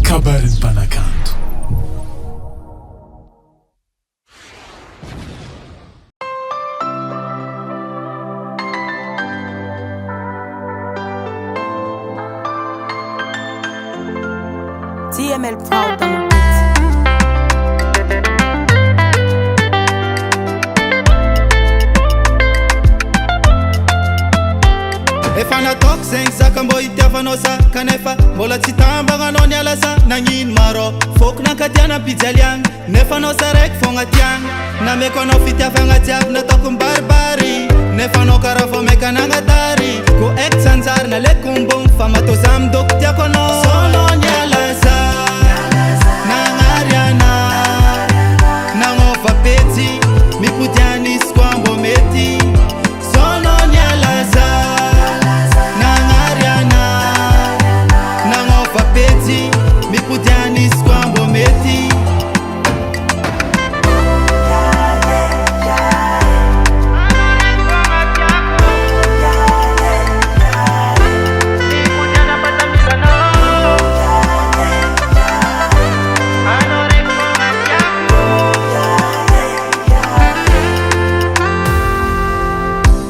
Kabaron'ny Mpanakanto. TML proud on the beat. Efa nataoko zegny zaka mbô itiavanao za kanefa mbola tsy tambagnanao niala za nagnino marô fôko nankatiana pijaliagna nefa anao za raiky fogna tiagna nameko anao fitiavagna jiaby nataoko mibaribary nefa anao karaha vao maika nagnadary ko aiky tsanjary nalaiko mbogno fa matô za midoko tiako anao sonao niala za nagnary ana nagnova petsy mipodiana izy koa mbô mety sonao niala za Mipodiana izy koa mbô mety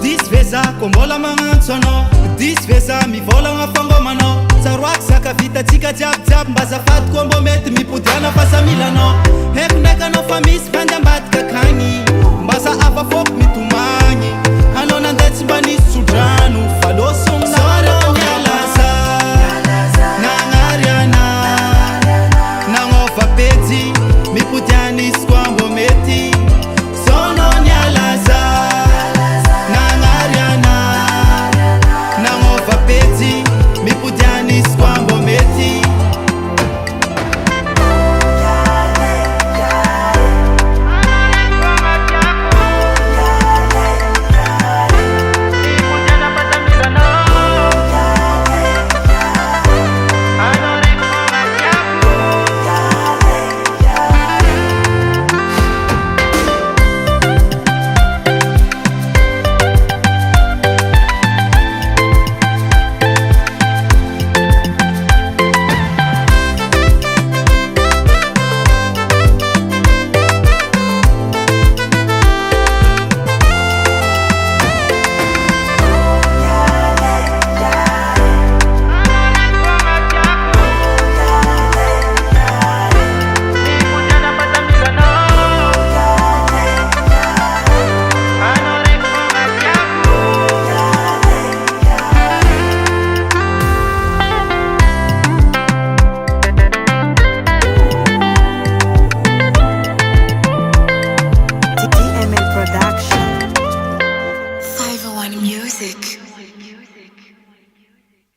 Disy veza ko mbola magnantso anao disy veza mivolagna fangomanao tsaroaky zaka vitatsika jiabijiaby mba zafady koa mbô mety mipodiana fa samilanao